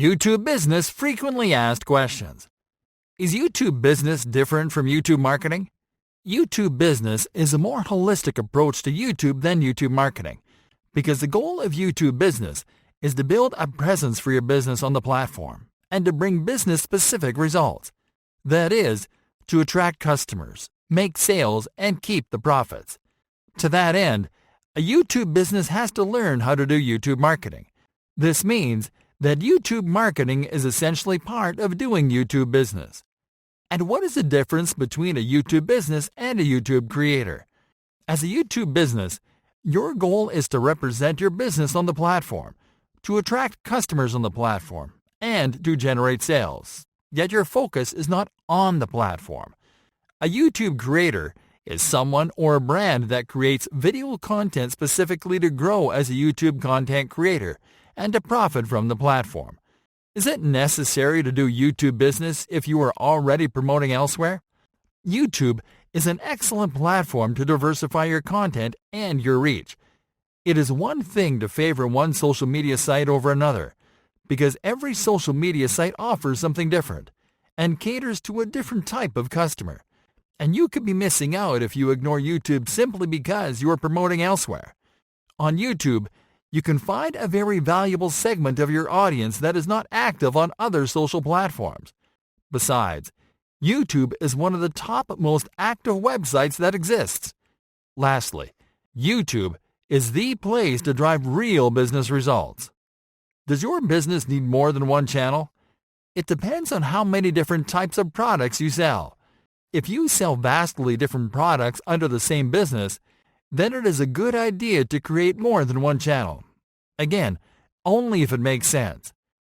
YouTube Business Frequently Asked Questions. Is YouTube Business different from YouTube marketing? YouTube Business is a more holistic approach to YouTube than YouTube marketing, because the goal of YouTube Business is to build a presence for your business on the platform and to bring business-specific results. That is, to attract customers, make sales, and keep the profits. To that end, a YouTube business has to learn how to do YouTube marketing. This means that YouTube marketing is essentially part of doing YouTube business. And what is the difference between a YouTube business and a YouTube creator? As a YouTube business, your goal is to represent your business on the platform, to attract customers on the platform, and to generate sales. Yet your focus is not on the platform. A YouTube creator is someone or a brand that creates video content specifically to grow as a YouTube content creator and to profit from the platform. Is it necessary to do YouTube business if you are already promoting elsewhere? YouTube is an excellent platform to diversify your content and your reach. It is one thing to favor one social media site over another, because every social media site offers something different and caters to a different type of customer. And you could be missing out if you ignore YouTube simply because you are promoting elsewhere. On YouTube, you can find a very valuable segment of your audience that is not active on other social platforms. Besides, YouTube is one of the top most active websites that exists. Lastly, YouTube is the place to drive real business results. Does your business need more than one channel? It depends on how many different types of products you sell. If you sell vastly different products under the same business, then it is a good idea to create more than one channel. Again, only if it makes sense.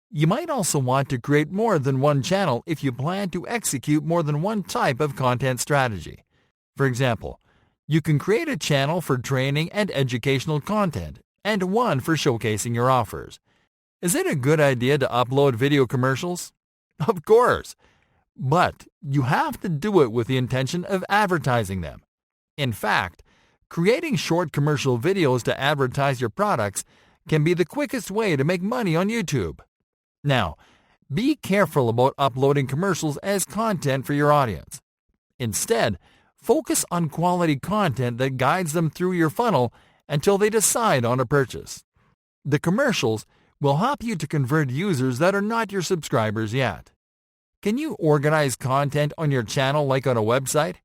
You might also want to create more than one channel if you plan to execute more than one type of content strategy. For example, you can create a channel for training and educational content and one for showcasing your offers. Is it a good idea to upload video commercials? Of course, but you have to do it with the intention of advertising them. In fact, creating short commercial videos to advertise your products can be the quickest way to make money on YouTube. Now, be careful about uploading commercials as content for your audience. Instead, focus on quality content that guides them through your funnel until they decide on a purchase. The commercials will help you to convert users that are not your subscribers yet. Can you organize content on your channel like on a website?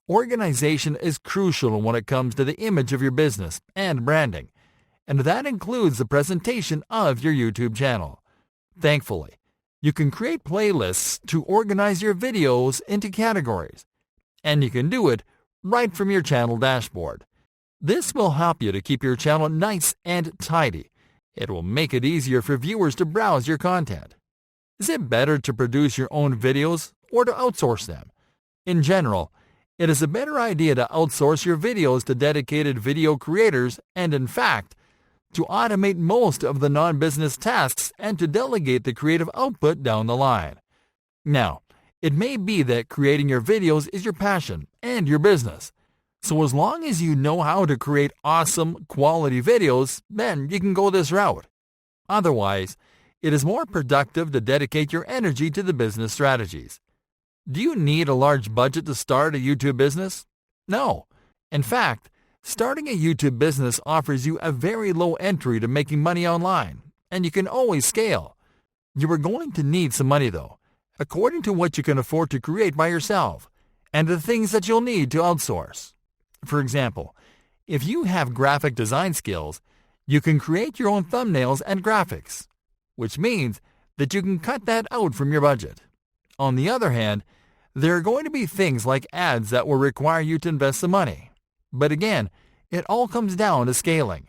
Organization is crucial when it comes to the image of your business and branding, and that includes the presentation of your YouTube channel. Thankfully, you can create playlists to organize your videos into categories, and you can do it right from your channel dashboard. This will help you to keep your channel nice and tidy. It will make it easier for viewers to browse your content. Is it better to produce your own videos or to outsource them? In general, it is a better idea to outsource your videos to dedicated video creators and, in fact, to automate most of the non-business tasks and to delegate the creative output down the line. Now, it may be that creating your videos is your passion and your business. So as long as you know how to create awesome, quality videos, then you can go this route. Otherwise, it is more productive to dedicate your energy to the business strategies. Do you need a large budget to start a YouTube business? No. In fact, starting a YouTube business offers you a very low entry to making money online, and you can always scale. You are going to need some money though, according to what you can afford to create by yourself, and the things that you'll need to outsource. For example, if you have graphic design skills, you can create your own thumbnails and graphics, which means that you can cut that out from your budget. On the other hand, there are going to be things like ads that will require you to invest some money. But again, it all comes down to scaling.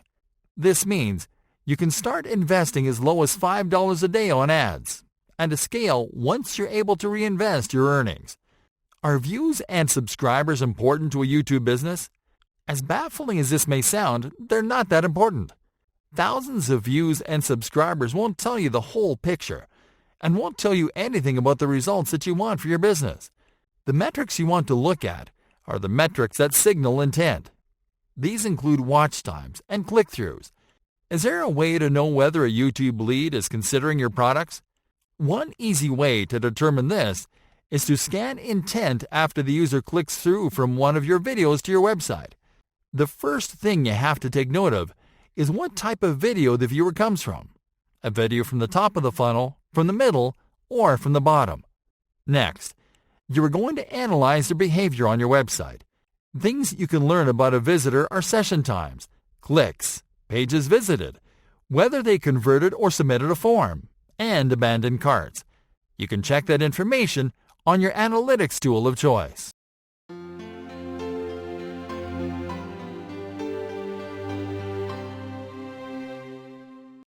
This means you can start investing as low as $5 a day on ads, and to scale once you're able to reinvest your earnings. Are views and subscribers important to a YouTube business? As baffling as this may sound, they're not that important. Thousands of views and subscribers won't tell you the whole picture and won't tell you anything about the results that you want for your business. The metrics you want to look at are the metrics that signal intent. These include watch times and click-throughs. Is there a way to know whether a YouTube lead is considering your products? One easy way to determine this is to scan intent after the user clicks through from one of your videos to your website. The first thing you have to take note of is what type of video the viewer comes from. A video from the top of the funnel, from the middle, or from the bottom. Next, you are going to analyze their behavior on your website. Things you can learn about a visitor are session times, clicks, pages visited, whether they converted or submitted a form, and abandoned carts. You can check that information on your analytics tool of choice.